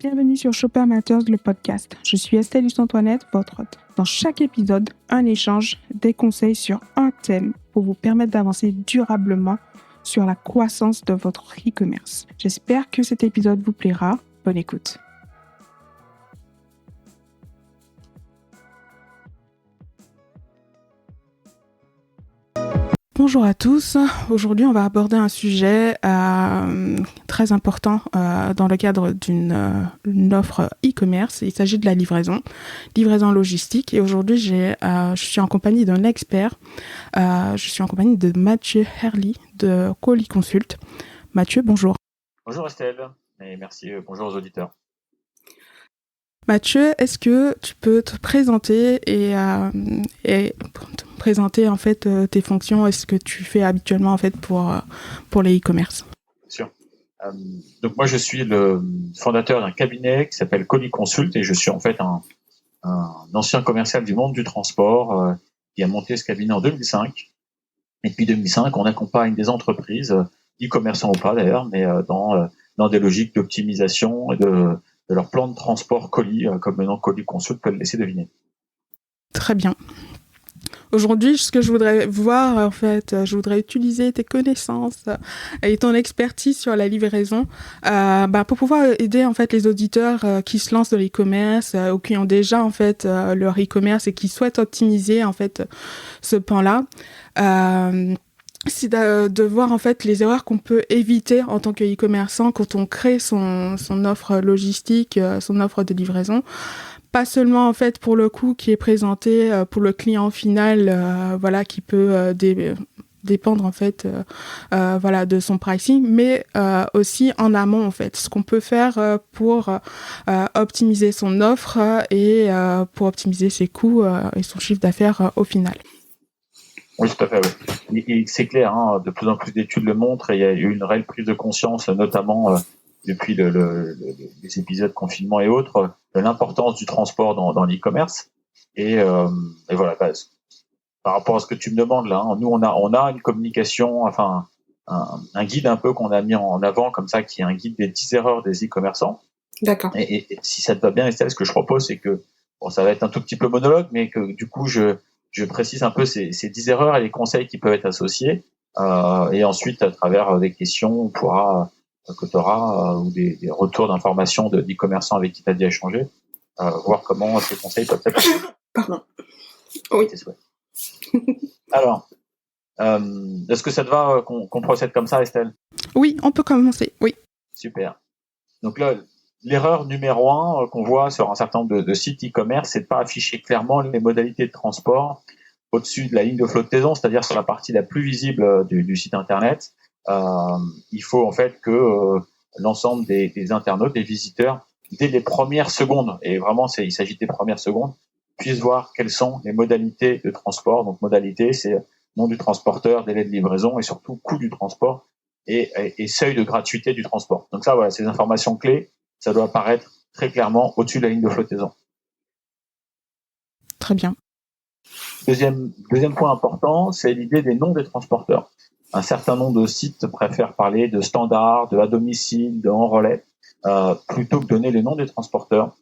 Bienvenue sur Shopper Matters, le podcast. Je suis Estelle Luce-Antoinette, votre hôte. Dans chaque épisode, un échange, des conseils sur un thème pour vous permettre d'avancer durablement sur la croissance de votre e-commerce. J'espère que cet épisode vous plaira. Bonne écoute. Bonjour à tous. Aujourd'hui, on va aborder un sujet très important dans le cadre d'une offre e-commerce. Il s'agit de la livraison logistique. Et aujourd'hui, je suis en compagnie d'un expert. Je suis en compagnie de Mathieu Herly de Colis Consult. Mathieu, bonjour. Bonjour Estelle, et merci. Bonjour aux auditeurs. Mathieu, est-ce que tu peux te présenter et présenter en fait tes fonctions et ce que tu fais habituellement en fait pour les e-commerce? Bien sûr. Donc moi je suis le fondateur d'un cabinet qui s'appelle Colis Consult et je suis en fait un ancien commercial du monde du transport qui a monté ce cabinet en 2005. Et depuis 2005, on accompagne des entreprises, e-commerçants ou pas d'ailleurs, mais dans des logiques d'optimisation et de leur plan de transport colis, comme le nom Colis Consult peut le laisser deviner. Très bien. Aujourd'hui, ce que je voudrais voir, en fait, je voudrais utiliser tes connaissances et ton expertise sur la livraison pour pouvoir aider en fait les auditeurs qui se lancent dans l'e-commerce ou qui ont déjà en fait leur e-commerce et qui souhaitent optimiser en fait ce pan-là. C'est de voir en fait les erreurs qu'on peut éviter en tant que e-commerçant quand on crée son offre logistique, son offre de livraison. Pas seulement en fait pour le coût qui est présenté pour le client final, qui peut dépendre en fait de son pricing, mais aussi en amont en fait, ce qu'on peut faire pour optimiser son offre et pour optimiser ses coûts et son chiffre d'affaires au final. Oui, tout à fait. Oui. Et c'est clair, de plus en plus d'études le montrent et il y a eu une réelle prise de conscience, notamment depuis les épisodes confinement et autres, de l'importance du transport dans l'e-commerce. Et voilà, par rapport à ce que tu me demandes là, nous on a une communication, enfin un guide un peu qu'on a mis en avant comme ça, qui est un guide des 10 erreurs des e-commerçants. D'accord. Et si ça te va bien, Estelle, ce que je propose, c'est que ça va être un tout petit peu monologue, mais que du coup je précise un peu ces 10 erreurs et les conseils qui peuvent être associés. Et ensuite, à travers des questions, que tu auras ou des retours d'informations d'e-commerçants avec qui tu as déjà échangé, voir comment ces conseils peuvent être. Pardon. Oui. Tes souhaits. Alors, est-ce que ça te va qu'on procède comme ça, Estelle? Oui, on peut commencer. Oui. Super. Donc là, l'erreur numéro 1 qu'on voit sur un certain nombre de sites e-commerce, c'est de pas afficher clairement les modalités de transport au-dessus de la ligne de flottaison, c'est-à-dire sur la partie la plus visible du site internet. Il faut en fait que l'ensemble des internautes, des visiteurs, dès les premières secondes, et vraiment il s'agit des premières secondes, puissent voir quelles sont les modalités de transport. Donc modalité, c'est nom du transporteur, délai de livraison et surtout coût du transport et seuil de gratuité du transport. Donc ça, voilà, ces informations clés, ça doit apparaître très clairement au-dessus de la ligne de flottaison. Très bien. Deuxième point important, c'est l'idée des noms des transporteurs. Un certain nombre de sites préfèrent parler de standard, de à domicile, de en relais, plutôt que donner les noms des transporteurs.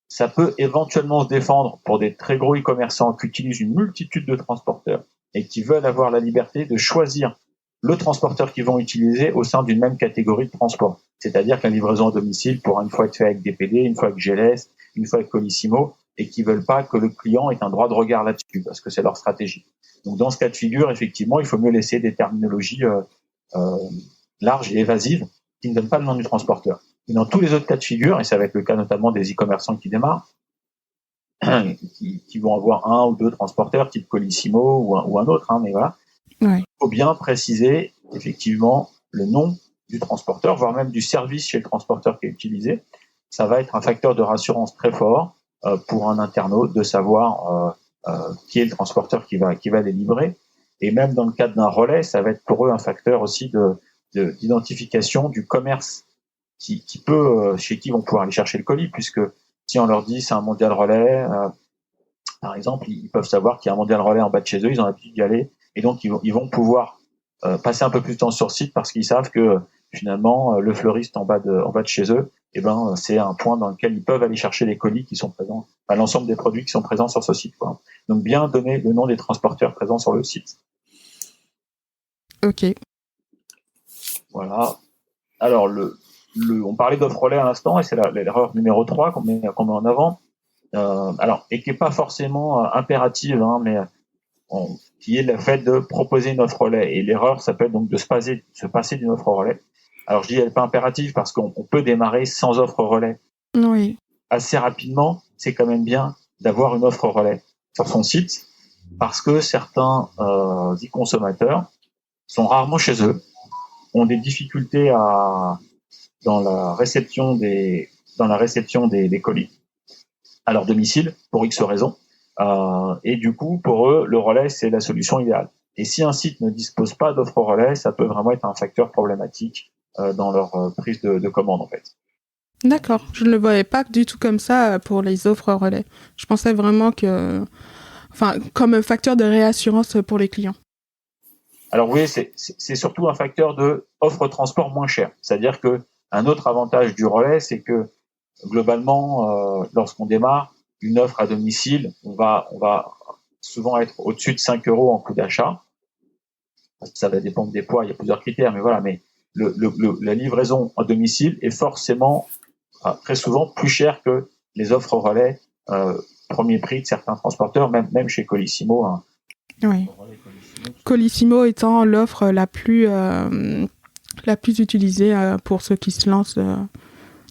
Ça peut éventuellement se défendre pour des très gros e-commerçants qui utilisent une multitude de transporteurs et qui veulent avoir la liberté de choisir le transporteur qu'ils vont utiliser au sein d'une même catégorie de transport. C'est-à-dire que la livraison à domicile pourra une fois être faite avec DPD, une fois avec GLS, une fois avec Colissimo, et qui veulent pas que le client ait un droit de regard là-dessus, parce que c'est leur stratégie. Donc dans ce cas de figure, effectivement, il faut mieux laisser des terminologies larges et évasives qui ne donnent pas le nom du transporteur. Et dans tous les autres cas de figure, et ça va être le cas notamment des e-commerçants qui démarrent, qui vont avoir un ou deux transporteurs, type Colissimo ou un autre, mais voilà. Ouais. Il faut bien préciser effectivement le nom du transporteur, voire même du service chez le transporteur qui est utilisé. Ça va être un facteur de rassurance très fort pour un internaute de savoir qui est le transporteur qui va les livrer. Et même dans le cadre d'un relais, ça va être pour eux un facteur aussi d'identification du commerce qui peut chez qui ils vont pouvoir aller chercher le colis, puisque si on leur dit c'est un mondial relais, par exemple, ils peuvent savoir qu'il y a un mondial relais en bas de chez eux, ils ont l'habitude d'y aller, et donc ils vont pouvoir passer un peu plus de temps sur site parce qu'ils savent que finalement le fleuriste en bas de chez eux c'est un point dans lequel ils peuvent aller chercher les colis qui sont présents, l'ensemble des produits qui sont présents sur ce site, quoi. Donc bien donner le nom des transporteurs présents sur le site. Ok. Voilà. Alors on parlait d'offre relais à l'instant, et c'est l'erreur numéro 3 qu'on met en avant. Et qui est pas forcément impérative, mais qui est le fait de proposer une offre relais. Et l'erreur s'appelle donc de se passer d'une offre relais. Alors je dis elle n'est pas impérative parce qu'on peut démarrer sans offre relais. Oui. Assez rapidement, c'est quand même bien d'avoir une offre relais sur son site parce que certains e-consommateurs sont rarement chez eux, ont des difficultés dans la réception des colis à leur domicile pour X raisons. Et du coup, pour eux, le relais, c'est la solution idéale. Et si un site ne dispose pas d'offre relais, ça peut vraiment être un facteur problématique dans leur prise de commande, en fait. D'accord, je ne le voyais pas du tout comme ça pour les offres relais. Je pensais vraiment comme facteur de réassurance pour les clients. Alors oui, c'est surtout un facteur de offre transport moins cher. C'est-à-dire que un autre avantage du relais, c'est que globalement, lorsqu'on démarre une offre à domicile, on va souvent être au-dessus de 5 € en coût d'achat. Ça va dépendre des poids, il y a plusieurs critères, mais voilà. Mais la livraison à domicile est forcément très souvent plus chère que les offres relais premier prix de certains transporteurs, même chez Colissimo. Hein. Oui. Colissimo étant l'offre la plus utilisée pour ceux qui se lancent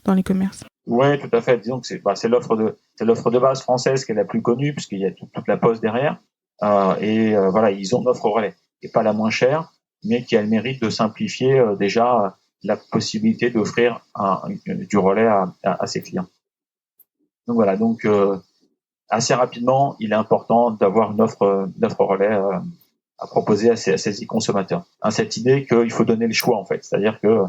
dans les commerces. Oui, tout à fait. Disons que c'est l'offre de base française qui est la plus connue puisqu'il y a toute la poste derrière. Voilà, ils ont une offre relais qui est pas la moins chère, mais qui a le mérite de simplifier déjà la possibilité d'offrir du relais à ses clients. Donc voilà, assez rapidement, il est important d'avoir une offre relais à proposer à ces e-consommateurs. Cette idée qu'il faut donner le choix, en fait. C'est-à-dire que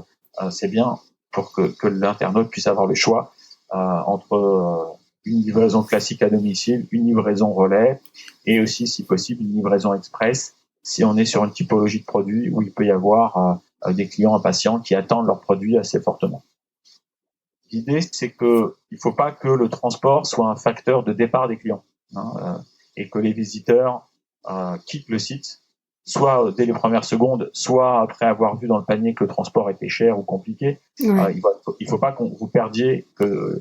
c'est bien pour que l'internaute puisse avoir le choix entre une livraison classique à domicile, une livraison relais, et aussi, si possible, une livraison express, si on est sur une typologie de produit où il peut y avoir des clients impatients qui attendent leurs produits assez fortement. L'idée, c'est que il faut pas que le transport soit un facteur de départ des clients, et que les visiteurs quittent le site, soit dès les premières secondes, soit après avoir vu dans le panier que le transport était cher ou compliqué. Oui. Il faut pas que vous perdiez, que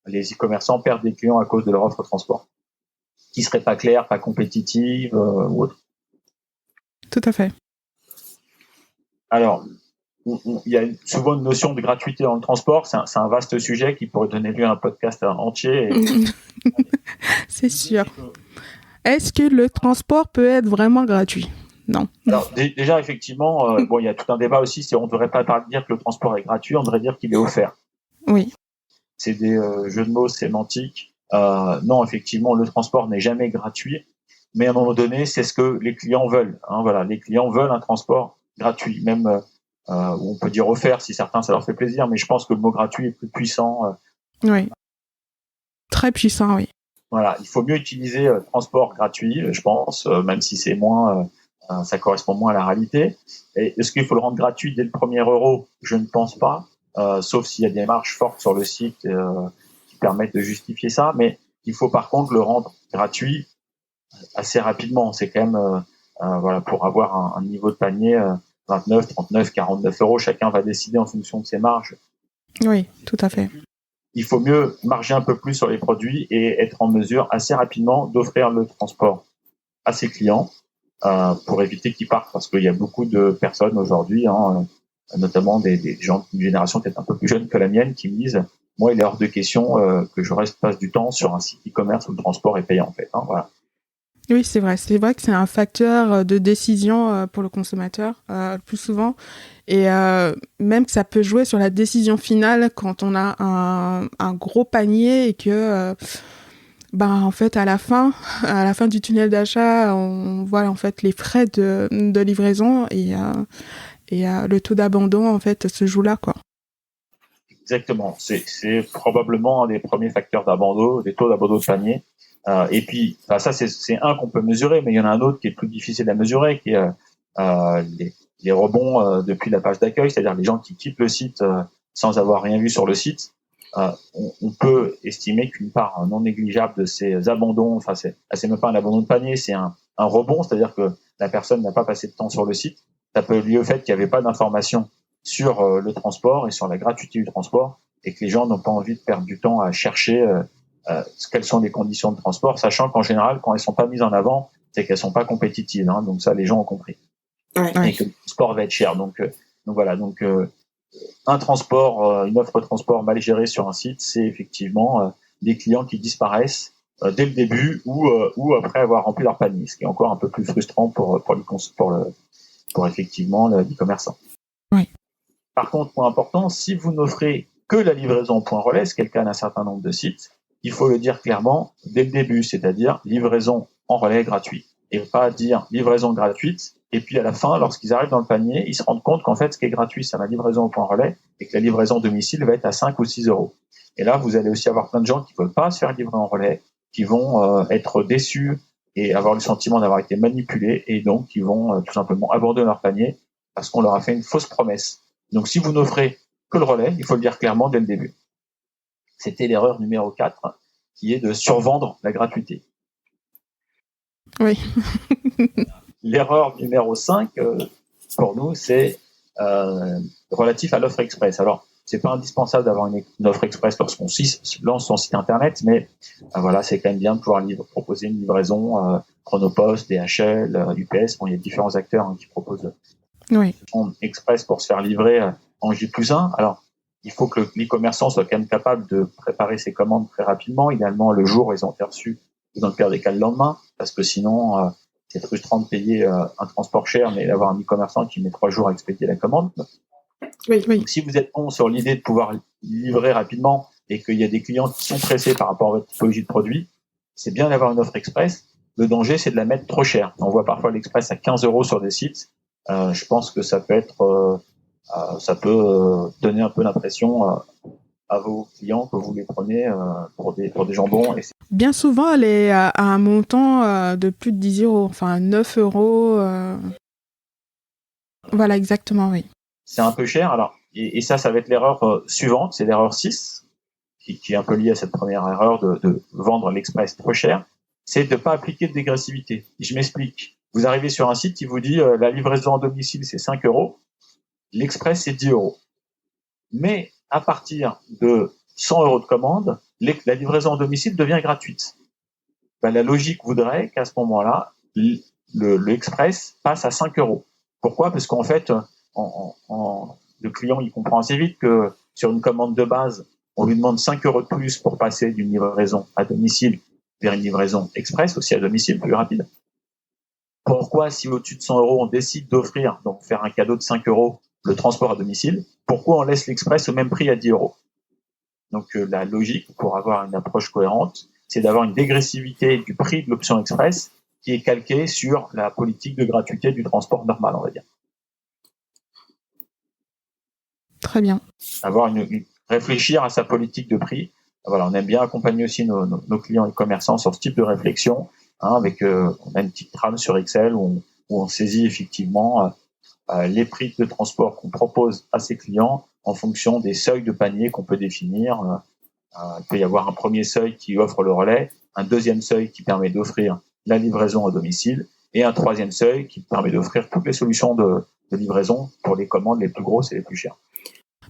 les e-commerçants perdent des clients à cause de leur offre de transport, qui serait pas claire, pas compétitive ou autre. Tout à fait. Alors, il y a souvent une notion de gratuité dans le transport. C'est un vaste sujet qui pourrait donner lieu à un podcast entier. C'est sûr. Est-ce que le transport peut être vraiment gratuit ? Non. Alors déjà, effectivement, il y a tout un débat aussi. On ne devrait pas dire que le transport est gratuit, on devrait dire qu'il est offert. Oui. C'est des jeux de mots sémantiques. Non, effectivement, le transport n'est jamais gratuit, mais à un moment donné, c'est ce que les clients veulent. Voilà, les clients veulent un transport gratuit, même on peut dire offert si certains ça leur fait plaisir, mais je pense que le mot gratuit est plus puissant. Oui. Très puissant, oui. Voilà, il faut mieux utiliser transport gratuit, je pense, même si c'est moins, ça correspond moins à la réalité. Et est-ce qu'il faut le rendre gratuit dès le premier euro ? Je ne pense pas, sauf s'il y a des marges fortes sur le site qui permettent de justifier ça. Mais il faut par contre le rendre gratuit assez rapidement. C'est quand même, voilà, pour avoir un niveau de panier 29, 39, 49 €. Chacun va décider en fonction de ses marges. Oui, tout à fait. Il faut mieux marger un peu plus sur les produits et être en mesure assez rapidement d'offrir le transport à ses clients pour éviter qu'ils partent. Parce qu'il y a beaucoup de personnes aujourd'hui, notamment des gens d'une génération peut-être un peu plus jeune que la mienne, qui me disent « Moi, il est hors de question que je passe du temps sur un site e-commerce où le transport est payant. » en fait. Voilà. Oui, c'est vrai. C'est vrai que c'est un facteur de décision pour le consommateur, le plus souvent. Et même que ça peut jouer sur la décision finale quand on a un gros panier et que, en fait, à la fin du tunnel d'achat, on voit en fait les frais de livraison et le taux d'abandon en fait se joue là, quoi. Exactement. C'est probablement un des premiers facteurs d'abandon, des taux d'abandon de panier. Et puis, ça, c'est un qu'on peut mesurer, mais il y en a un autre qui est plus difficile à mesurer, qui est les rebonds depuis la page d'accueil, c'est-à-dire les gens qui quittent le site sans avoir rien vu sur le site, on peut estimer qu'une part non négligeable de ces abandons, enfin c'est même pas un abandon de panier, c'est un rebond, c'est-à-dire que la personne n'a pas passé de temps sur le site. Ça peut lier au fait qu'il n'y avait pas d'informations sur le transport et sur la gratuité du transport, et que les gens n'ont pas envie de perdre du temps à chercher quelles sont les conditions de transport, sachant qu'en général, quand elles sont pas mises en avant, c'est qu'elles sont pas compétitives. Hein, donc ça, les gens ont compris. Ouais. Et que le transport va être cher. Donc voilà. Donc un transport, une offre de transport mal gérée sur un site, c'est effectivement des clients qui disparaissent dès le début ou après avoir rempli leur panier, ce qui est encore un peu plus frustrant pour effectivement l'e-commerçant. Oui. Par contre, point important, si vous n'offrez que la livraison au point relais, ce qui est le cas d'un certain nombre de sites, il faut le dire clairement dès le début, c'est-à-dire livraison en relais gratuit, et pas dire livraison gratuite, et puis à la fin, lorsqu'ils arrivent dans le panier, ils se rendent compte qu'en fait, ce qui est gratuit, c'est la livraison au point relais, et que la livraison domicile va être à 5 ou 6 euros. Et là, vous allez aussi avoir plein de gens qui ne veulent pas se faire livrer en relais, qui vont être déçus et avoir le sentiment d'avoir été manipulés, et donc qui vont tout simplement abandonner leur panier parce qu'on leur a fait une fausse promesse. Donc si vous n'offrez que le relais, il faut le dire clairement dès le début. C'était l'erreur numéro 4, qui est de survendre la gratuité. Oui. L'erreur numéro 5, pour nous, c'est relatif à l'offre express. Alors, c'est pas indispensable d'avoir une offre express lorsqu'on lance son site internet, mais voilà, c'est quand même bien de pouvoir proposer une livraison Chronopost, DHL, UPS. Bon, il y a différents acteurs qui proposent express pour se faire livrer en J+1. Alors, il faut que l'e-commerçant soit quand même capable de préparer ses commandes très rapidement. Idéalement, le jour où ils ont été reçus, ou dans le pire des cas, le lendemain, parce que sinon, c'est frustrant de payer un transport cher, mais d'avoir un e-commerçant qui met 3 jours à expédier la commande. Oui. Donc, si vous êtes bon sur l'idée de pouvoir livrer rapidement et qu'il y a des clients qui sont pressés par rapport à votre typologie de produit, c'est bien d'avoir une offre express. Le danger, c'est de la mettre trop cher. On voit parfois l'express à 15 euros sur des sites. Je pense que ça peut être, ça peut donner un peu l'impression à vos clients que vous les prenez pour des jambons. Et bien souvent, elle est à un montant de plus de 10 euros, enfin 9 euros. Voilà, exactement, oui. C'est un peu cher. Alors, et ça va être l'erreur suivante, c'est l'erreur 6, qui est un peu liée à cette première erreur de vendre l'express trop cher, c'est de ne pas appliquer de dégressivité. Je m'explique. Vous arrivez sur un site qui vous dit la livraison à domicile, c'est 5 euros, l'express, c'est 10 euros. Mais à partir de 100 euros de commande, la livraison à domicile devient gratuite. La logique voudrait qu'à ce moment-là, l'express passe à 5 euros. Pourquoi ? Parce qu'en fait, le client il comprend assez vite que sur une commande de base, on lui demande 5 euros de plus pour passer d'une livraison à domicile vers une livraison express, aussi à domicile, plus rapide. Pourquoi, si au-dessus de 100 euros, on décide d'offrir, donc faire un cadeau de 5 euros, le transport à domicile, pourquoi on laisse l'express au même prix à 10 euros ? Donc la logique, pour avoir une approche cohérente, c'est d'avoir une dégressivité du prix de l'option express qui est calquée sur la politique de gratuité du transport normal, on va dire. Très bien. Réfléchir à sa politique de prix. Voilà, on aime bien accompagner aussi nos clients et commerçants sur ce type de réflexion. Avec, on a une petite trame sur Excel où on saisit effectivement les prix de transport qu'on propose à ses clients en fonction des seuils de panier qu'on peut définir. Il peut y avoir un premier seuil qui offre le relais, un deuxième seuil qui permet d'offrir la livraison à domicile et un troisième seuil qui permet d'offrir toutes les solutions de livraison pour les commandes les plus grosses et les plus chères.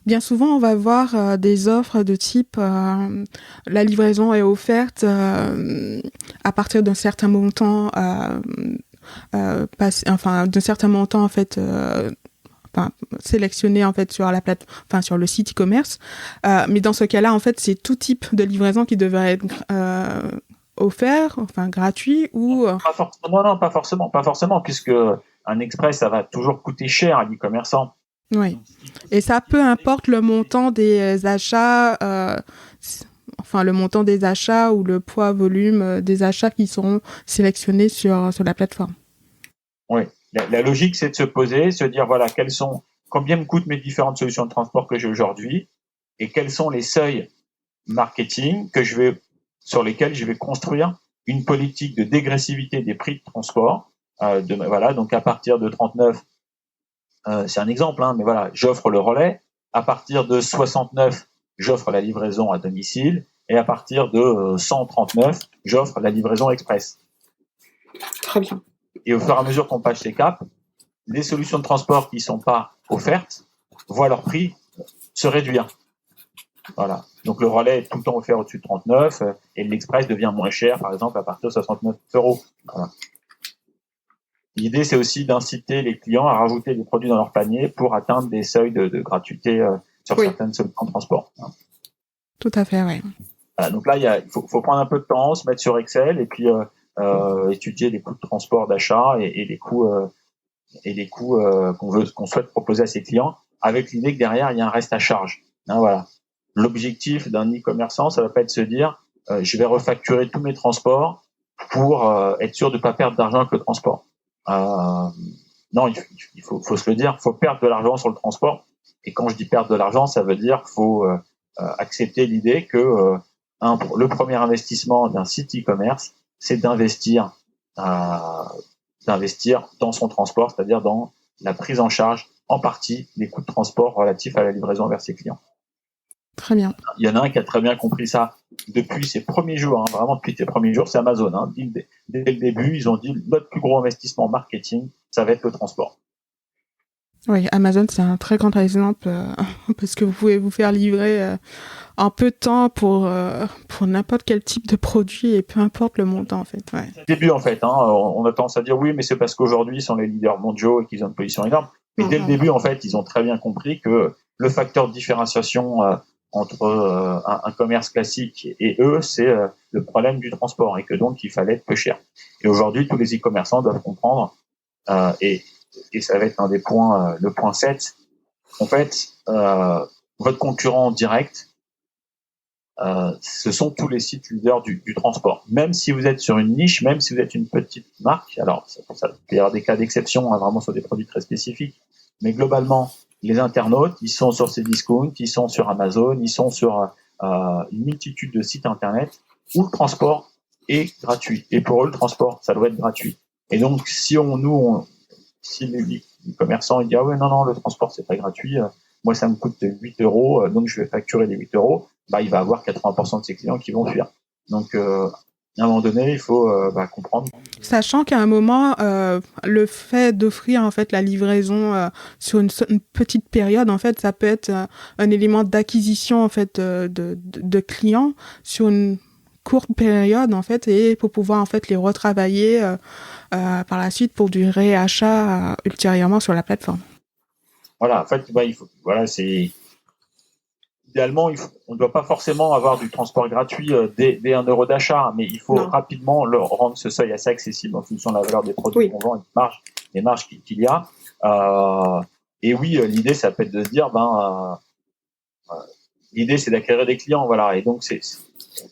Bien souvent, on va voir des offres de type la livraison est offerte à partir d'un certain montant, d'un certain montant en fait. Sélectionné en fait sur la sur le site e-commerce, mais dans ce cas-là en fait c'est tout type de livraison qui devrait être offert, enfin gratuit ou non, pas forcément puisque un express ça va toujours coûter cher à l'e-commerçant. Oui, et ça peu importe le montant des achats, le montant des achats ou le poids volume des achats qui seront sélectionnés sur la plateforme. Oui. La logique, c'est de se poser, se dire, voilà, combien me coûtent mes différentes solutions de transport que j'ai aujourd'hui et quels sont les seuils marketing sur lesquels je vais construire une politique de dégressivité des prix de transport. Donc à partir de 39, c'est un exemple, mais voilà, j'offre le relais. À partir de 69, j'offre la livraison à domicile. Et à partir de 139, j'offre la livraison express. Très bien. Et au fur et à mesure qu'on passe ces caps, les solutions de transport qui ne sont pas offertes voient leur prix se réduire. Voilà. Donc le relais est tout le temps offert au-dessus de 39 et l'express devient moins cher, par exemple, à partir de 69 euros. Voilà. L'idée, c'est aussi d'inciter les clients à rajouter des produits dans leur panier pour atteindre des seuils de gratuité sur certaines solutions de transport. Tout à fait, oui. Voilà, donc là, il faut prendre un peu de temps, se mettre sur Excel et puis étudier les coûts de transport, d'achat et les coûts qu'on souhaite proposer à ses clients, avec l'idée que derrière il y a un reste à charge. Voilà. L'objectif d'un e-commerçant, ça va pas être de se dire je vais refacturer tous mes transports pour être sûr de pas perdre d'argent avec le transport. Non, il faut se le dire, faut perdre de l'argent sur le transport. Et quand je dis perdre de l'argent, ça veut dire faut accepter l'idée que le premier investissement d'un site e-commerce, c'est d'investir dans son transport, c'est-à-dire dans la prise en charge en partie des coûts de transport relatifs à la livraison vers ses clients. Très bien. Il y en a un qui a très bien compris ça depuis ses premiers jours, vraiment depuis ses premiers jours, c'est Amazon. Dès le début, ils ont dit notre plus gros investissement marketing, ça va être le transport. Oui, Amazon, c'est un très grand exemple parce que vous pouvez vous faire livrer en peu de temps pour n'importe quel type de produit et peu importe le montant, en fait. Ouais. Au début, en fait, on a tendance à dire oui, mais c'est parce qu'aujourd'hui, ils sont les leaders mondiaux et qu'ils ont une position énorme. Mais dès le début, en fait, ils ont très bien compris que le facteur de différenciation entre un commerce classique et eux, c'est le problème du transport et que donc il fallait être peu cher. Et aujourd'hui, tous les e-commerçants doivent comprendre et ça va être un des points, le point 7. En fait, votre concurrent direct, ce sont tous les sites leaders du transport. Même si vous êtes sur une niche, même si vous êtes une petite marque, alors ça peut y avoir des cas d'exception, vraiment sur des produits très spécifiques, mais globalement, les internautes, ils sont sur Cdiscount, ils sont sur Amazon, ils sont sur une multitude de sites internet où le transport est gratuit. Et pour eux, le transport, ça doit être gratuit. Et donc, si les commerçants ils disent ah ouais non le transport c'est pas gratuit, moi ça me coûte 8 euros, donc je vais facturer les 8 euros, il va avoir 80% de ses clients qui vont fuir. Donc à un moment donné, il faut comprendre. Sachant qu'à un moment, le fait d'offrir en fait la livraison sur une petite période, en fait, ça peut être un élément d'acquisition en fait de clients sur une courte période en fait, et pour pouvoir en fait les retravailler par la suite pour du réachat ultérieurement sur la plateforme. Voilà, en fait, c'est idéalement, on ne doit pas forcément avoir du transport gratuit dès 1 euro d'achat, mais il faut rapidement rendre ce seuil assez accessible en fonction de la valeur des produits qu'on vend et des marges qu'il y a. Et oui, l'idée, ça peut être de se dire, l'idée, c'est d'acquérir des clients, voilà. Et donc,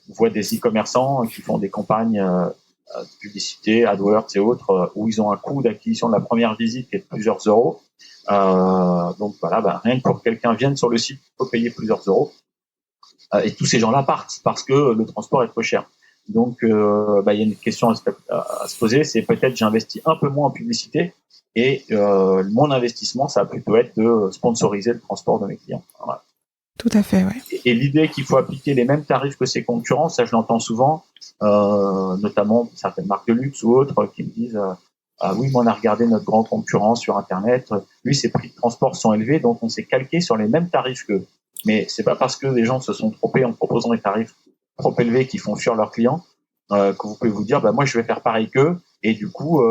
on voit des e-commerçants qui font des campagnes de publicité, AdWords et autres, où ils ont un coût d'acquisition de la première visite qui est de plusieurs euros. Donc voilà, rien que pour que quelqu'un vienne sur le site, il faut payer plusieurs euros. Et tous ces gens-là partent parce que le transport est trop cher. Donc il y a une question à se poser, c'est peut-être j'investis un peu moins en publicité et mon investissement, ça va plutôt être de sponsoriser le transport de mes clients. Voilà. Tout à fait, ouais. Et l'idée qu'il faut appliquer les mêmes tarifs que ses concurrents, ça je l'entends souvent, notamment certaines marques de luxe ou autres qui me disent oui, mais on a regardé notre grand concurrent sur Internet, lui, ses prix de transport sont élevés, donc on s'est calqué sur les mêmes tarifs qu'eux. Mais c'est pas parce que les gens se sont trompés en proposant des tarifs trop élevés qui font fuir leurs clients que vous pouvez vous dire, moi, je vais faire pareil qu'eux, et du coup,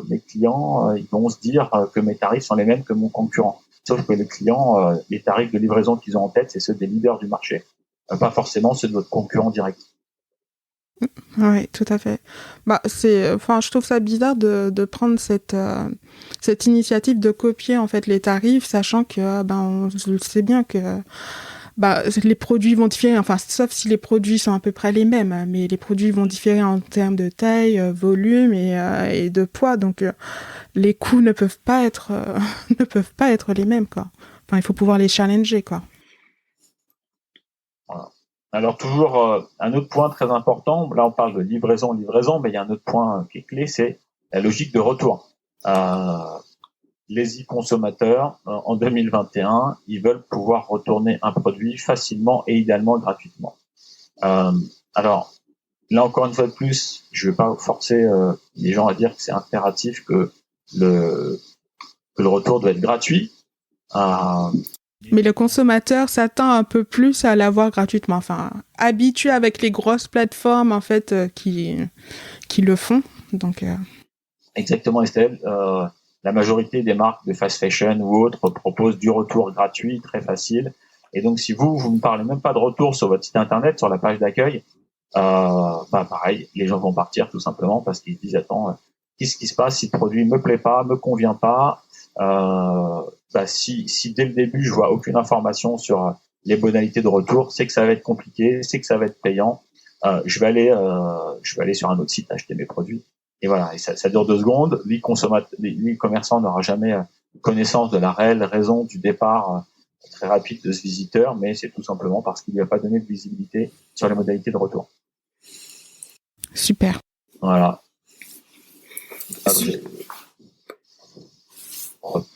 mes clients, ils vont se dire que mes tarifs sont les mêmes que mon concurrent. Sauf que les clients, les tarifs de livraison qu'ils ont en tête, c'est ceux des leaders du marché, pas forcément ceux de votre concurrent direct. Oui, tout à fait. Je trouve ça bizarre de prendre cette initiative de copier en fait les tarifs, sachant que on sait bien que les produits vont différer, sauf si les produits sont à peu près les mêmes, mais les produits vont différer en termes de taille, volume et de poids, donc les coûts ne peuvent pas être les mêmes, quoi. Il faut pouvoir les challenger, quoi. Voilà. Alors toujours un autre point très important, là on parle de livraison, mais il y a un autre point qui est clé, c'est la logique de retour. les e-consommateurs, en 2021, ils veulent pouvoir retourner un produit facilement et idéalement gratuitement. Alors, là encore une fois de plus, je vais pas forcer les gens à dire que c'est impératif que le retour doit être gratuit. Mais le consommateur s'attend un peu plus à l'avoir gratuitement. Enfin, habitué avec les grosses plateformes en fait qui le font. Donc. Exactement, Estelle. La majorité des marques de fast fashion ou autres proposent du retour gratuit, très facile. Et donc, si vous ne parlez même pas de retour sur votre site internet, sur la page d'accueil, pareil, les gens vont partir tout simplement parce qu'ils se disent attends, qu'est-ce qui se passe si le produit me plaît pas, me convient pas, si dès le début je vois aucune information sur les modalités de retour, c'est que ça va être compliqué, c'est que ça va être payant. Je vais aller sur un autre site acheter mes produits. Et voilà, et ça dure 2 secondes. L'e-commerçant n'aura jamais connaissance de la réelle raison du départ très rapide de ce visiteur, mais c'est tout simplement parce qu'il lui a pas donné de visibilité sur les modalités de retour. Super. Voilà.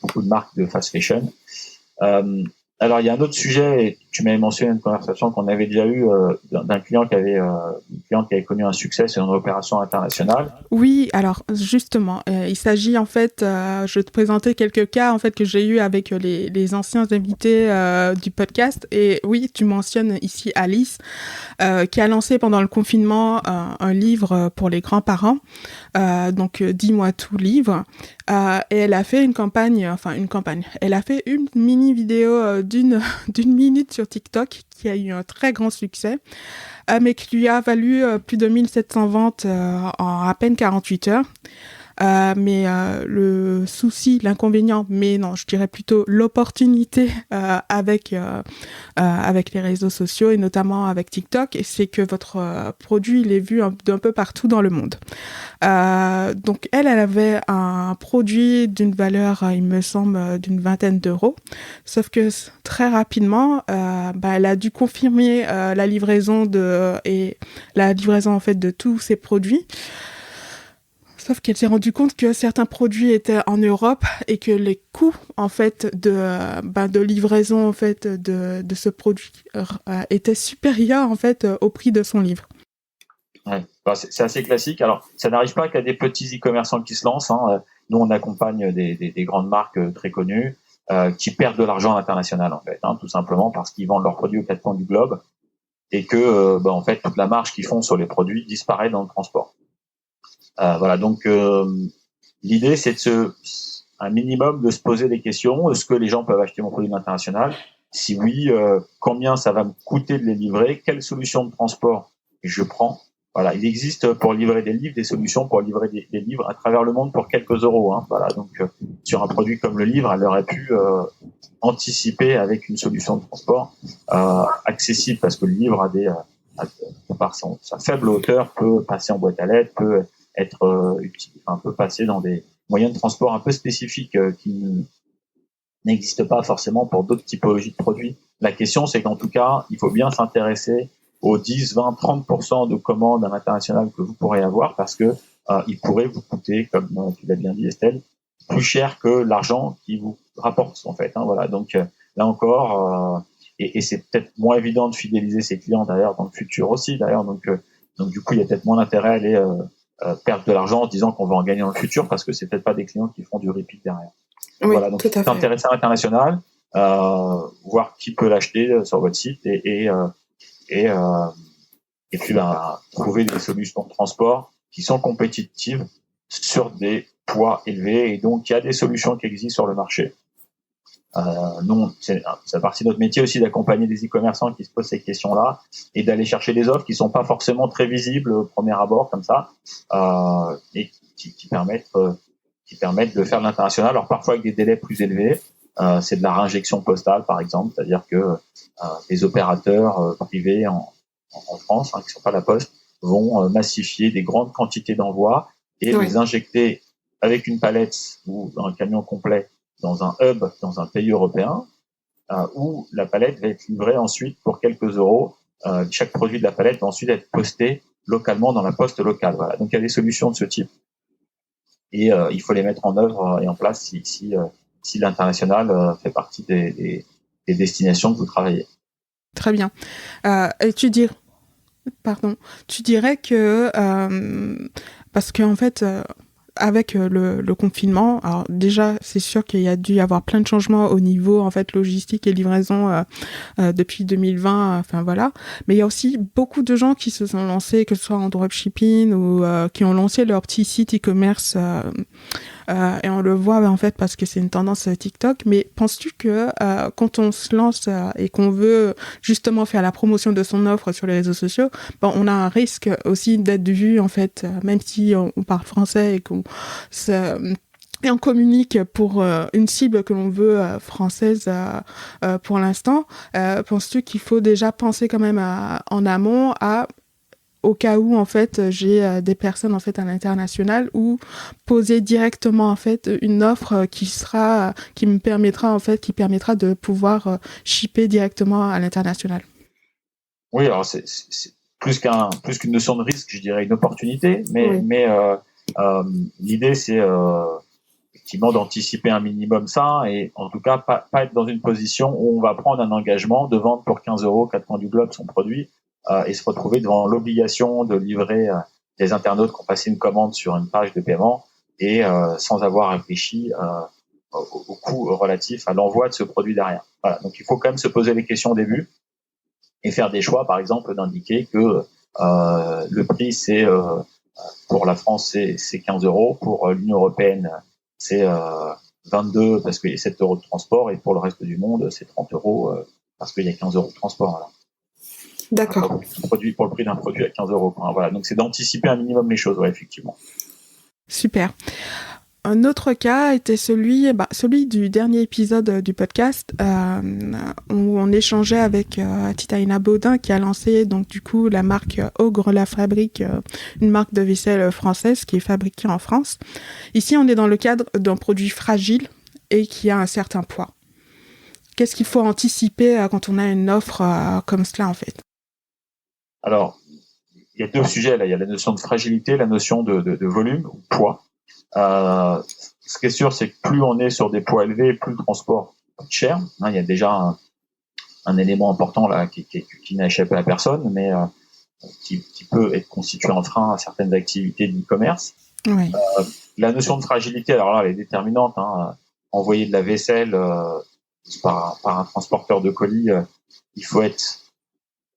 Beaucoup de marques de fast fashion. Alors, il y a un autre sujet, et tu m'avais mentionné une conversation qu'on avait déjà eue d'un client qui avait connu un succès sur une opération internationale. Oui, alors justement, il s'agit en fait, je vais te présenter quelques cas en fait que j'ai eu avec les anciens invités du podcast. Et oui, tu mentionnes ici Alice, qui a lancé pendant le confinement un livre pour les grands-parents, donc Dis-moi tout livre. Et elle a fait une campagne. Elle a fait une mini vidéo d'une minute sur TikTok qui a eu un très grand succès, mais qui lui a valu plus de 1700 ventes en à peine 48 heures. Mais le souci, l'inconvénient, mais non, je dirais plutôt l'opportunité avec les réseaux sociaux et notamment avec TikTok, c'est que votre produit, il est vu d'un peu partout dans le monde. Donc elle avait un produit d'une valeur, il me semble, d'une 20aine d'euros, sauf que très rapidement, elle a dû confirmer la livraison en fait de tous ses produits. Sauf qu'elle s'est rendue compte que certains produits étaient en Europe et que les coûts en fait de livraison en fait de ce produit étaient supérieurs en fait au prix de son livre. Ouais. C'est assez classique. Alors, ça n'arrive pas qu'à des petits e-commerçants qui se lancent. Nous, on accompagne des grandes marques très connues qui perdent de l'argent à l'international en fait, tout simplement parce qu'ils vendent leurs produits aux 4 coins du globe et que en fait toute la marge qu'ils font sur les produits disparaît dans le transport. Voilà, donc l'idée c'est un minimum de se poser des questions. Est-ce que les gens peuvent acheter mon produit de l'international? Si oui, combien ça va me coûter de les livrer? Quelle solution de transport je prends? Voilà, il existe pour livrer des livres des solutions pour livrer des livres à travers le monde pour quelques euros. Voilà, donc sur un produit comme le livre, elle aurait pu anticiper avec une solution de transport accessible parce que le livre a par sa faible hauteur peut passer en boîte à lettres, peut passer dans des moyens de transport un peu spécifiques qui n'existent pas forcément pour d'autres typologies de produits. La question, c'est qu'en tout cas, il faut bien s'intéresser aux 10, 20, 30% de commandes à l'international que vous pourrez avoir parce que il pourrait vous coûter, comme tu l'as bien dit Estelle, plus cher que l'argent qui vous rapporte en fait. Voilà. Donc là encore, et c'est peut-être moins évident de fidéliser ses clients d'ailleurs dans le futur aussi d'ailleurs. Donc du coup, il y a peut-être moins d'intérêt à aller perdre de l'argent en disant qu'on va en gagner dans le futur parce que c'est peut-être pas des clients qui font du repeat derrière. Oui, voilà, donc tout à fait. s'intéresser à l'international, voir qui peut l'acheter sur votre site et puis trouver des solutions de transport qui sont compétitives sur des poids élevés et donc il y a des solutions qui existent sur le marché. Nous, c'est partie de notre métier aussi d'accompagner des e-commerçants qui se posent ces questions-là et d'aller chercher des offres qui sont pas forcément très visibles au premier abord comme ça et qui permettent de faire de l'international. Alors parfois avec des délais plus élevés. C'est de la réinjection postale par exemple, c'est-à-dire que les opérateurs privés en France, qui sont pas la Poste, vont massifier des grandes quantités d'envois et les injecter avec une palette ou un camion complet dans un hub, dans un pays européen, où la palette va être livrée ensuite pour quelques euros. Chaque produit de la palette va ensuite être posté localement dans la poste locale. Voilà. Donc il y a des solutions de ce type. Et il faut les mettre en œuvre et en place si si l'international fait partie des destinations que vous travaillez. Très bien. Et tu dirais que parce qu'en fait, avec le confinement, alors déjà, c'est sûr qu'il y a dû y avoir plein de changements au niveau en fait logistique et livraison depuis 2020. Enfin voilà, mais il y a aussi beaucoup de gens qui se sont lancés, que ce soit en dropshipping ou qui ont lancé leur petit site e-commerce. Et on le voit en fait parce que c'est une tendance TikTok. Mais penses-tu que quand on se lance et qu'on veut justement faire la promotion de son offre sur les réseaux sociaux, bon, on a un risque aussi d'être vu en fait, même si on parle français et qu'on et on communique pour une cible que l'on veut française pour l'instant. Penses-tu qu'il faut déjà penser quand même en amont au cas où en fait j'ai des personnes en fait à l'international, ou poser directement en fait une offre qui permettra de pouvoir shipper directement à l'international. Oui, alors c'est plus qu'une notion de risque, je dirais une opportunité, Oui. mais l'idée c'est effectivement d'anticiper un minimum ça, et en tout cas pas être dans une position où on va prendre un engagement de vendre pour 15 euros 4 coins du globe son produit et se retrouver devant l'obligation de livrer des internautes qui ont passé une commande sur une page de paiement et sans avoir réfléchi au coût relatif à l'envoi de ce produit derrière. Voilà. Donc il faut quand même se poser les questions au début et faire des choix, par exemple d'indiquer que le prix c'est pour la France c'est 15 euros, pour l'Union européenne c'est 22 parce qu'il y a 7 euros de transport, et pour le reste du monde c'est 30 euros parce qu'il y a 15 euros de transport. Voilà. D'accord. Pour le prix d'un produit à 15 euros. Voilà. Donc c'est d'anticiper un minimum les choses, ouais, effectivement. Super. Un autre cas était celui du dernier épisode du podcast où on échangeait avec Titaina Baudin, qui a lancé donc du coup la marque Ogre la Fabrique, une marque de vaisselle française qui est fabriquée en France. Ici, on est dans le cadre d'un produit fragile et qui a un certain poids. Qu'est-ce qu'il faut anticiper quand on a une offre comme cela en fait? Alors, il y a deux sujets là. Il y a la notion de fragilité, la notion de volume ou poids. Ce qui est sûr, c'est que plus on est sur des poids élevés, plus le transport coûte cher. Il y a déjà un élément important là qui n'a échappé à personne, mais qui peut être constitué en frein à certaines activités de e-commerce. Oui. La notion de fragilité, alors là, elle est déterminante. Envoyer de la vaisselle par un transporteur de colis, il faut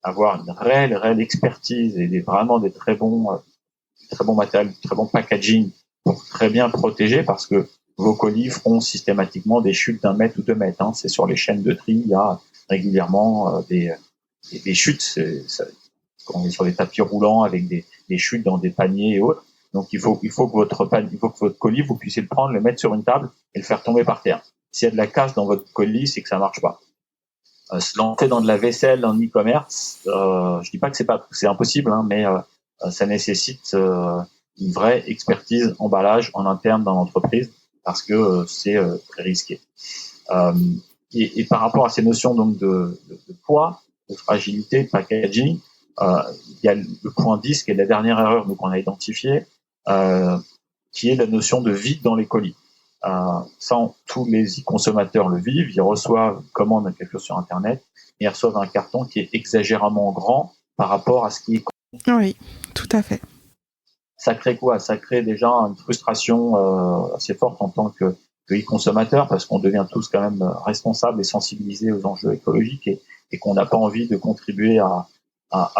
avoir une réelle expertise et vraiment des très bons matériels, très bon packaging pour très bien protéger, parce que vos colis feront systématiquement des chutes d'1 mètre ou 2 mètres. C'est sur les chaînes de tri, il y a régulièrement des chutes. On est sur des tapis roulants avec des chutes dans des paniers et autres. Donc il faut que votre colis, vous puissiez le prendre, le mettre sur une table et le faire tomber par terre. S'il y a de la casse dans votre colis, c'est que ça marche pas. Se lancer dans de la vaisselle en e-commerce, je dis pas que c'est impossible, mais ça nécessite une vraie expertise emballage en interne dans l'entreprise, parce que c'est très risqué. Et par rapport à ces notions donc de poids, de fragilité, de packaging, il y a le point 10 qui est la dernière erreur qu'on a identifiée, qui est la notion de vide dans les colis. Tous les consommateurs le vivent, ils reçoivent une commande quelque chose sur Internet et ils reçoivent un carton qui est exagérément grand par rapport à ce qui est. Oui, tout à fait. Ça crée quoi? Ça crée déjà une frustration assez forte en tant que e-consommateur, parce qu'on devient tous quand même responsables et sensibilisés aux enjeux écologiques, et qu'on n'a pas envie de contribuer à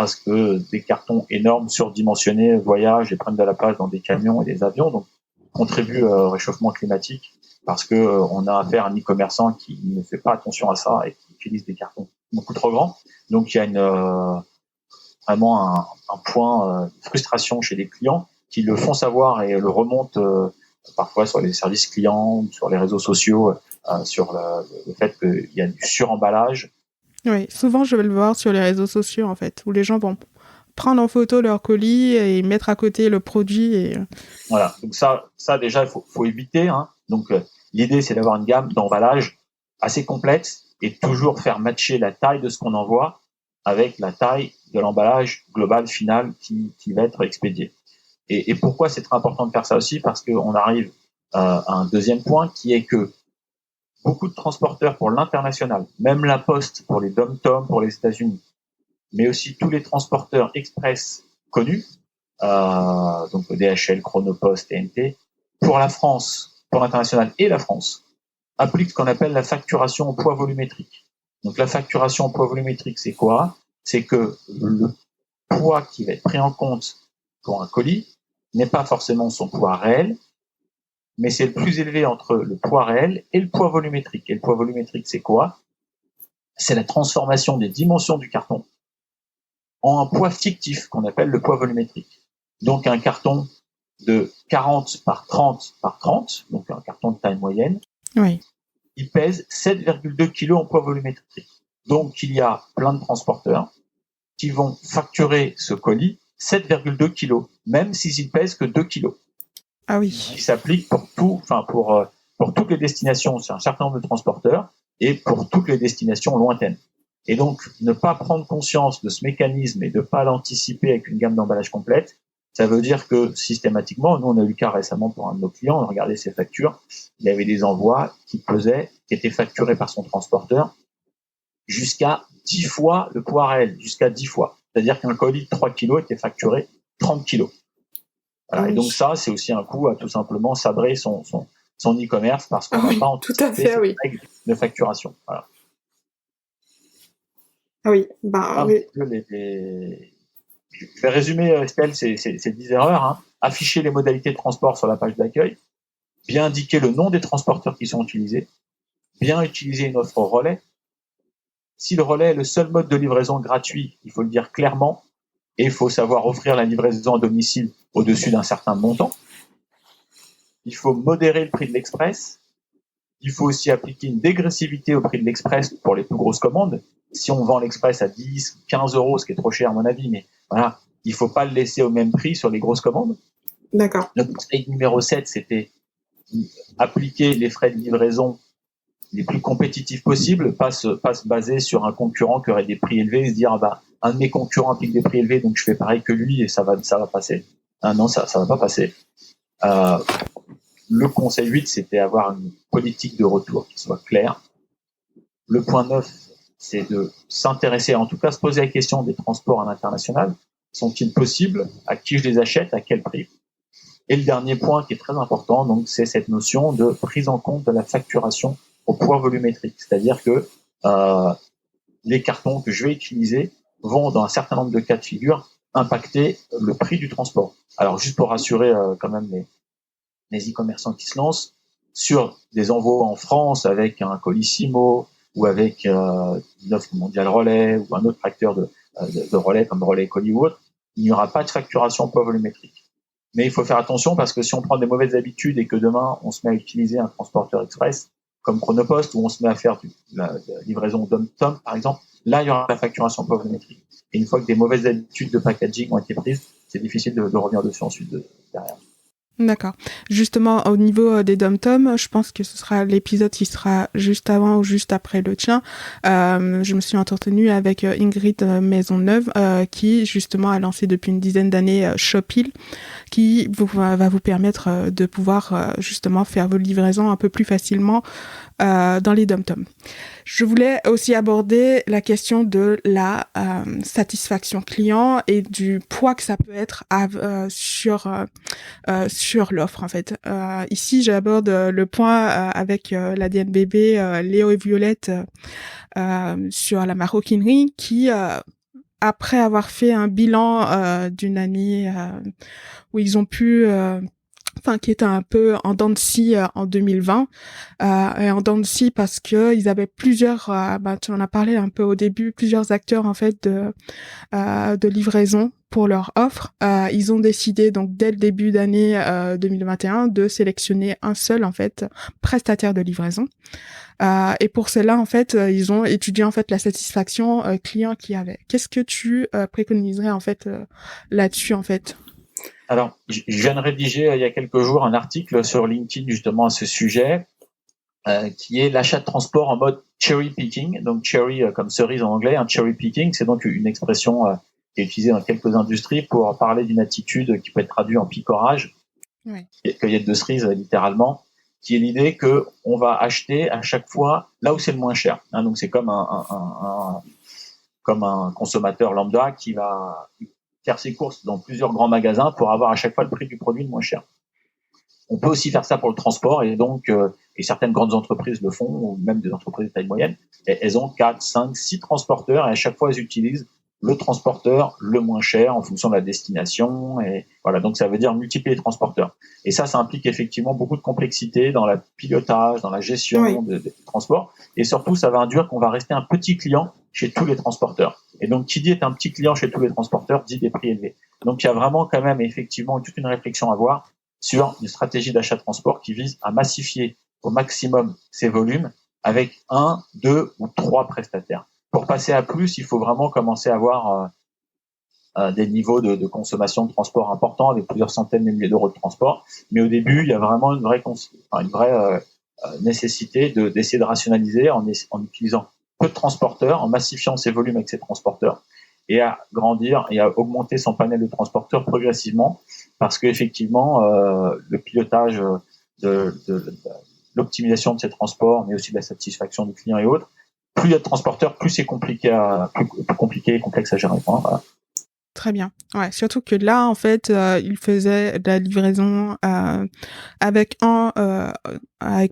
ce que des cartons énormes, surdimensionnés, voyagent et prennent de la place dans des camions et des avions. Donc, contribue au réchauffement climatique, parce que on a affaire à un e-commerçant qui ne fait pas attention à ça et qui utilise des cartons beaucoup trop grands. Donc il y a vraiment un point de frustration chez les clients qui le font savoir et le remontent parfois sur les services clients, sur les réseaux sociaux, sur le fait qu'il y a du suremballage. Oui, souvent je vais le voir sur les réseaux sociaux en fait, où les gens vont prendre en photo leur colis et mettre à côté le produit. Voilà, donc ça déjà, il faut éviter. Donc l'idée, c'est d'avoir une gamme d'emballage assez complète et toujours faire matcher la taille de ce qu'on envoie avec la taille de l'emballage global final qui va être expédié. Et pourquoi c'est très important de faire ça aussi? Parce qu'on arrive à un deuxième point, qui est que beaucoup de transporteurs pour l'international, même la Poste pour les dom-tom pour les États-Unis, mais aussi tous les transporteurs express connus, donc DHL, Chronopost, TNT, pour la France, pour l'international et la France, appliquent ce qu'on appelle la facturation au poids volumétrique. Donc la facturation au poids volumétrique, c'est quoi? C'est que le poids qui va être pris en compte pour un colis n'est pas forcément son poids réel, mais c'est le plus élevé entre le poids réel et le poids volumétrique. Et le poids volumétrique, c'est quoi? C'est la transformation des dimensions du carton en un poids fictif qu'on appelle le poids volumétrique. Donc un carton de 40 par 30 par 30, donc un carton de taille moyenne, Oui. il pèse 7,2 kg en poids volumétrique. Donc il y a plein de transporteurs qui vont facturer ce colis 7,2 kg, même s'il pèse que 2 kg. Ah oui. Qui s'applique pour tout, enfin pour toutes les destinations, c'est un certain nombre de transporteurs, et pour toutes les destinations lointaines. Et donc, ne pas prendre conscience de ce mécanisme et de pas l'anticiper avec une gamme d'emballage complète, ça veut dire que systématiquement, nous on a eu le cas récemment pour un de nos clients, on a regardé ses factures, il y avait des envois qui étaient facturés par son transporteur jusqu'à 10 fois le poids réel, jusqu'à 10 fois. C'est-à-dire qu'un colis de 3 kilos était facturé 30 kilos. Voilà. Oui. Et donc ça, c'est aussi un coup à tout simplement sabrer son e-commerce parce qu'on n'a pas anticipé cette règle de facturation. Voilà. Ah oui, oui. Je vais résumer, Estelle, ces 10 erreurs. Hein. Afficher les modalités de transport sur la page d'accueil, bien indiquer le nom des transporteurs qui sont utilisés, bien utiliser une offre relais. Si le relais est le seul mode de livraison gratuit, il faut le dire clairement, et il faut savoir offrir la livraison à domicile au-dessus d'un certain montant. Il faut modérer le prix de l'express. Il faut aussi appliquer une dégressivité au prix de l'express pour les plus grosses commandes. Si on vend l'express à 10, 15 euros, ce qui est trop cher à mon avis, mais voilà, il ne faut pas le laisser au même prix sur les grosses commandes. D'accord. Le conseil numéro 7, c'était appliquer les frais de livraison les plus compétitifs possibles, pas se baser sur un concurrent qui aurait des prix élevés et se dire, un de mes concurrents applique des prix élevés, donc je fais pareil que lui et ça va passer. Ah non, ça va pas passer. Le conseil 8, c'était avoir une politique de retour qui soit claire. Le point 9, c'est de s'intéresser, en tout cas se poser la question des transports à l'international. Sont-ils possibles? À qui je les achète? À quel prix? Et le dernier point qui est très important, donc, c'est cette notion de prise en compte de la facturation au poids volumétrique. C'est-à-dire que les cartons que je vais utiliser vont, dans un certain nombre de cas de figure, impacter le prix du transport. Alors, juste pour rassurer quand même les e-commerçants qui se lancent, sur des envois en France avec un Colissimo ou avec une offre mondiale relais ou un autre acteur de relais comme Relais Colis ou autre, il n'y aura pas de facturation au poids volumétrique. Mais il faut faire attention parce que si on prend des mauvaises habitudes et que demain on se met à utiliser un transporteur express comme Chronopost ou on se met à faire de la livraison dom-tom par exemple, là il y aura la facturation au poids volumétrique. Et une fois que des mauvaises habitudes de packaging ont été prises, c'est difficile de revenir dessus ensuite derrière. D'accord. Justement, au niveau des dom-tom, je pense que ce sera l'épisode qui sera juste avant ou juste après le tien. Je me suis entretenue avec Ingrid Maisonneuve, qui justement a lancé depuis une dizaine d'années Shopil, qui va vous permettre de pouvoir justement faire vos livraisons un peu plus facilement dans les dom-tom. Je voulais aussi aborder la question de la satisfaction client et du poids que ça peut être sur l'offre en fait. Ici, j'aborde le point avec la DNBB Léo et Violette sur la maroquinerie qui après avoir fait un bilan d'une année où ils ont pu qui était un peu en dents de scie en 2020 et en dents de scie parce que ils avaient plusieurs tu en as parlé un peu au début, plusieurs acteurs en fait de livraison pour leur offre. Ils ont décidé donc dès le début d'année 2021 de sélectionner un seul en fait prestataire de livraison. Et pour cela en fait ils ont étudié en fait la satisfaction client qu'il y avait. Qu'est-ce que tu préconiserais en fait là-dessus en fait? Alors, je viens de rédiger il y a quelques jours un article sur LinkedIn justement à ce sujet, qui est l'achat de transport en mode cherry picking. Donc cherry comme cerise en anglais, un cherry picking, c'est donc une expression qui est utilisée dans quelques industries pour parler d'une attitude qui peut être traduite en picorage, cueillette de cerises littéralement. qui est l'idée que on va acheter à chaque fois là où c'est le moins cher. Hein, donc c'est comme comme un consommateur lambda qui va faire ses courses dans plusieurs grands magasins pour avoir à chaque fois le prix du produit le moins cher. On peut aussi faire ça pour le transport et donc et certaines grandes entreprises le font, ou même des entreprises de taille moyenne. Et elles ont 4, 5, 6 transporteurs et à chaque fois elles utilisent le transporteur le moins cher en fonction de la destination. Et voilà, donc ça veut dire multiplier les transporteurs. Et ça implique effectivement beaucoup de complexité dans le pilotage, dans la gestion des transports. Et surtout, ça va induire qu'on va rester un petit client chez tous les transporteurs. Et donc, qui dit être un petit client chez tous les transporteurs dit des prix élevés. Donc, il y a vraiment quand même effectivement toute une réflexion à avoir sur une stratégie d'achat-transport qui vise à massifier au maximum ces volumes avec 1, 2 ou 3 prestataires. Pour passer à plus, il faut vraiment commencer à avoir des niveaux de consommation de transport importants avec plusieurs centaines de milliers d'euros de transport. Mais au début, il y a vraiment une vraie nécessité d'essayer de rationaliser en utilisant peu de transporteurs, en massifiant ses volumes avec ces transporteurs et à grandir et à augmenter son panel de transporteurs progressivement parce qu'effectivement, le pilotage de l'optimisation de ces transports, mais aussi de la satisfaction du client et autres, plus il y a de transporteurs, plus c'est compliqué et complexe à gérer. Voilà. Très bien. Ouais, surtout que là, en fait, il faisait de la livraison avec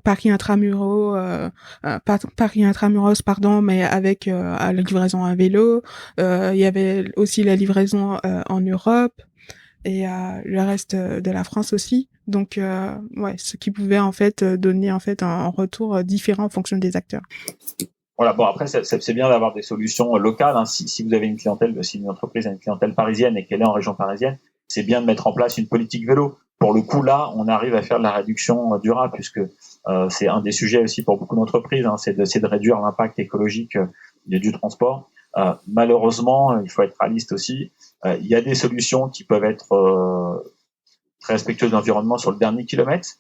Paris Intramuros, pas Paris Intramuros, pardon, mais avec la livraison à vélo. Il y avait aussi la livraison en Europe et le reste de la France aussi. Donc, ouais, ce qui pouvait en fait donner en fait un retour différent en fonction des acteurs. Voilà, bon après c'est bien d'avoir des solutions locales. Hein. Si vous avez une clientèle, si une entreprise a une clientèle parisienne et qu'elle est en région parisienne, c'est bien de mettre en place une politique vélo. Pour le coup, là, on arrive à faire de la réduction durable puisque c'est un des sujets aussi pour beaucoup d'entreprises, hein, c'est de réduire l'impact écologique du transport. Malheureusement, il faut être réaliste aussi. Il y a des solutions qui peuvent être très respectueuses de l'environnement sur le dernier kilomètre.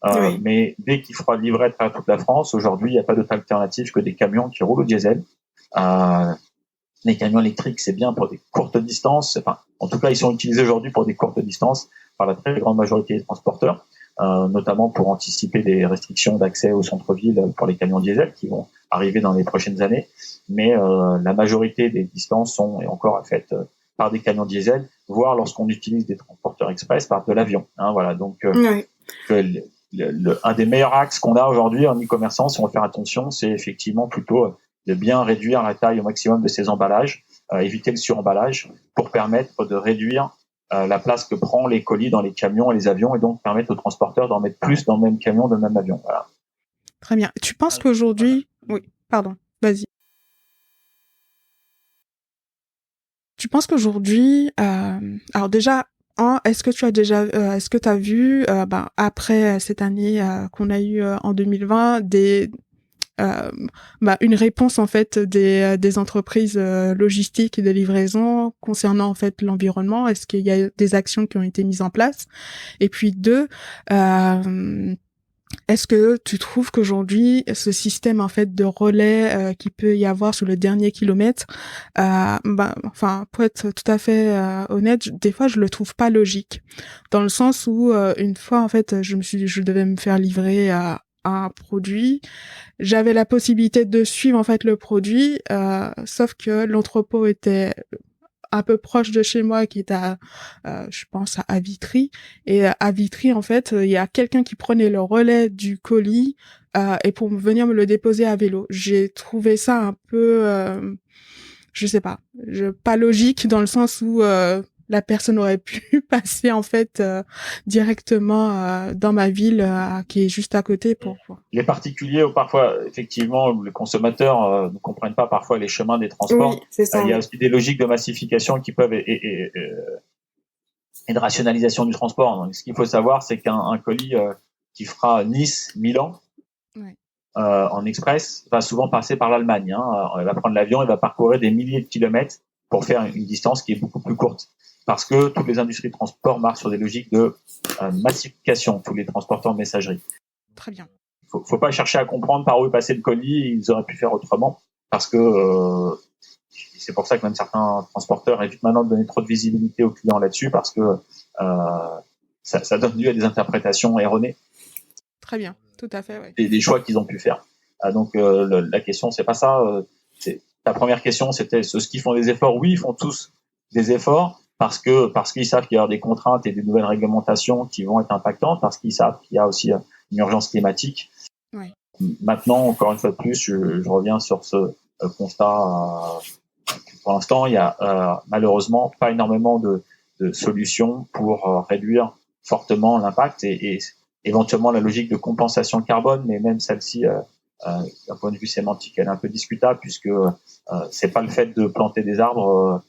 Oui. Mais dès qu'il faudra livrer à travers toute la France, aujourd'hui, il n'y a pas d'autre alternative que des camions qui roulent au diesel. Les camions électriques, c'est bien pour des courtes distances. Enfin, en tout cas, ils sont utilisés aujourd'hui pour des courtes distances par la très grande majorité des transporteurs, notamment pour anticiper des restrictions d'accès au centre-ville pour les camions diesel qui vont arriver dans les prochaines années. Mais la majorité des distances sont encore faites par des camions diesel, voire lorsqu'on utilise des transporteurs express par de l'avion. Hein, voilà, donc un des meilleurs axes qu'on a aujourd'hui en e-commerçant, si on veut faire attention, c'est effectivement plutôt de bien réduire la taille au maximum de ces emballages, éviter le suremballage pour permettre de réduire la place que prend les colis dans les camions et les avions et donc permettre aux transporteurs d'en mettre plus dans le même camion, dans le même avion. Voilà. Très bien. Tu penses qu'aujourd'hui... Oui, pardon, vas-y. Tu penses qu'aujourd'hui... alors déjà... est-ce que tu as vu après cette année qu'on a eu en 2020 une réponse en fait des entreprises logistiques et de livraison concernant en fait l'environnement? Est-ce qu'il y a des actions qui ont été mises en place? Et puis deux, est-ce que tu trouves qu'aujourd'hui, ce système en fait de relais qu'il peut y avoir sur le dernier kilomètre, pour être tout à fait honnête, des fois je le trouve pas logique, dans le sens où une fois en fait, je devais me faire livrer un produit, j'avais la possibilité de suivre en fait le produit, sauf que l'entrepôt était un peu proche de chez moi, qui est je pense à Vitry. Et à Vitry, en fait, il y a quelqu'un qui prenait le relais du colis et pour venir me le déposer à vélo. J'ai trouvé ça un peu, je sais pas, pas logique dans le sens où la personne aurait pu passer en fait directement dans ma ville qui est juste à côté pour. Les particuliers ou parfois effectivement les consommateurs ne comprennent pas parfois les chemins des transports. Oui, c'est ça. Il y a aussi des logiques de massification qui peuvent et de rationalisation du transport. Donc, ce qu'il faut savoir, c'est qu'un colis qui fera Nice-Milan en express va souvent passer par l'Allemagne. Hein. Il va prendre l'avion, il va parcourir des milliers de kilomètres pour faire une distance qui est beaucoup plus courte. Parce que toutes les industries de transport marchent sur des logiques de massification, tous les transporteurs de messagerie. Très bien. Faut pas chercher à comprendre par où est passé le colis, ils auraient pu faire autrement. Parce que c'est pour ça que même certains transporteurs évitent maintenant de donner trop de visibilité aux clients là-dessus, parce que ça donne lieu à des interprétations erronées. Très bien. Tout à fait, oui. des choix qu'ils ont pu faire. Donc la question, c'est pas ça. Ta première question, c'était ce qu'ils font des efforts. Oui, ils font tous des efforts parce qu'ils savent qu'il y a des contraintes et des nouvelles réglementations qui vont être impactantes, parce qu'ils savent qu'il y a aussi une urgence climatique. Oui. Maintenant, encore une fois de plus, je reviens sur ce constat. Pour l'instant, il y a malheureusement pas énormément de solutions pour réduire fortement l'impact et éventuellement la logique de compensation carbone, mais même celle-ci, d'un point de vue sémantique, elle est un peu discutable, puisque c'est pas le fait de planter des arbres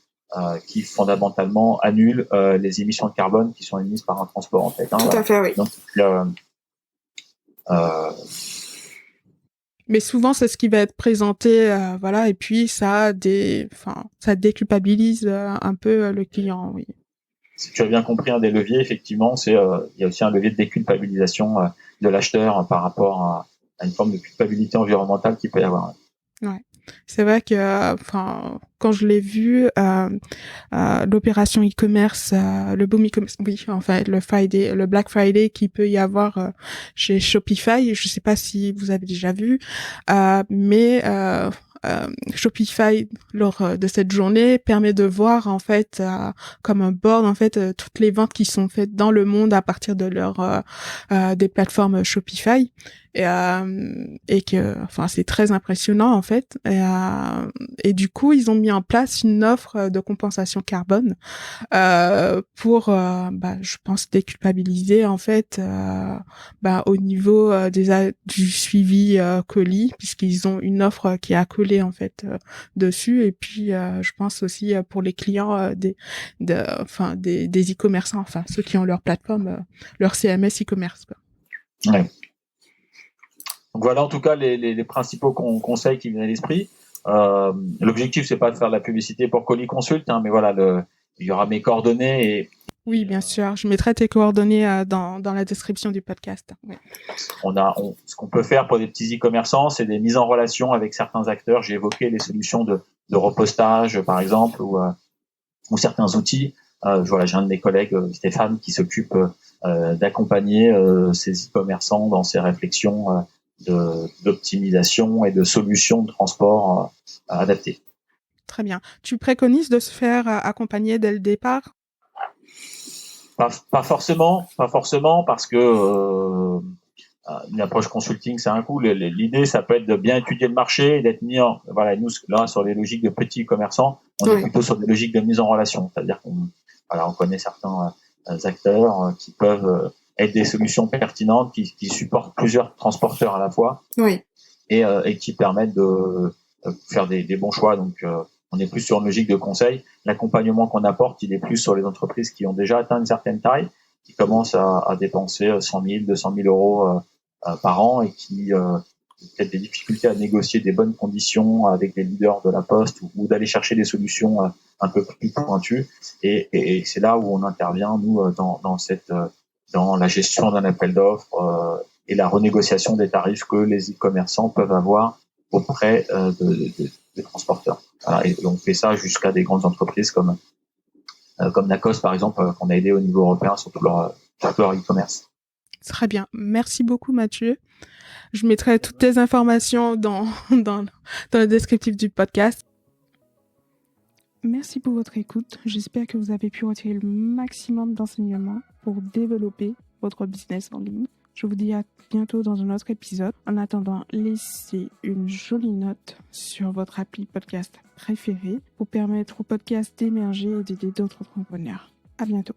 qui fondamentalement annule les émissions de carbone qui sont émises par un transport en fait. Tout à fait, oui. Donc, mais souvent, c'est ce qui va être présenté, voilà, et puis ça déculpabilise un peu le client, oui. Si tu as bien compris, un des leviers, effectivement, il y a aussi un levier de déculpabilisation de l'acheteur par rapport à une forme de culpabilité environnementale qu'il peut y avoir. Ouais. C'est vrai que, quand je l'ai vu, l'opération e-commerce, le boom e-commerce, oui, enfin, le Black Friday qui peut y avoir chez Shopify, je sais pas si vous avez déjà vu, mais Shopify lors de cette journée permet de voir en fait comme un board en fait toutes les ventes qui sont faites dans le monde à partir de des plateformes Shopify et que c'est très impressionnant en fait et du coup ils ont mis en place une offre de compensation carbone pour je pense déculpabiliser en fait au niveau du suivi colis, puisqu'ils ont une offre qui est accolée en fait dessus, et puis je pense aussi pour les clients des e-commerçants, ceux qui ont leur plateforme, leur CMS e-commerce quoi. Ouais. Donc voilà en tout cas les principaux conseils qui viennent à l'esprit. L'objectif c'est pas de faire de la publicité pour Colis Consult, mais voilà, il y aura mes coordonnées et oui, bien sûr. Je mettrai tes coordonnées dans la description du podcast. Oui. Ce qu'on peut faire pour des petits e-commerçants, c'est des mises en relation avec certains acteurs. J'ai évoqué les solutions de repostage, par exemple, ou certains outils. Voilà, j'ai un de mes collègues, Stéphane, qui s'occupe d'accompagner ces e-commerçants dans ces réflexions d'optimisation et de solutions de transport adaptées. Très bien. Tu préconises de se faire accompagner dès le départ ? Pas forcément, parce que une approche consulting, c'est un coup. L'idée, ça peut être de bien étudier le marché et d'être mis en, voilà, nous, là, sur les logiques de petits commerçants, on est plutôt sur des logiques de mise en relation. C'est-à-dire on connaît certains acteurs qui peuvent être des solutions pertinentes, qui supportent plusieurs transporteurs à la fois. Oui. Et qui permettent de faire des bons choix. Donc, on est plus sur une logique de conseil. L'accompagnement qu'on apporte, il est plus sur les entreprises qui ont déjà atteint une certaine taille, qui commencent à dépenser 100 000, 200 000 euros par an et qui ont peut-être des difficultés à négocier des bonnes conditions avec les leaders de la Poste ou d'aller chercher des solutions un peu plus pointues. Et c'est là où on intervient, nous, dans la gestion d'un appel d'offres et la renégociation des tarifs que les e-commerçants peuvent avoir auprès des transporteurs. Voilà, et on fait ça jusqu'à des grandes entreprises comme Nacos, par exemple, qu'on a aidé au niveau européen sur tout leur e-commerce. Très bien. Merci beaucoup, Mathieu. Je mettrai toutes tes informations dans le descriptif du podcast. Merci pour votre écoute. J'espère que vous avez pu retirer le maximum d'enseignements pour développer votre business en ligne. Je vous dis à bientôt dans un autre épisode. En attendant, laissez une jolie note sur votre appli podcast préféré pour permettre au podcast d'émerger et d'aider d'autres entrepreneurs. À bientôt.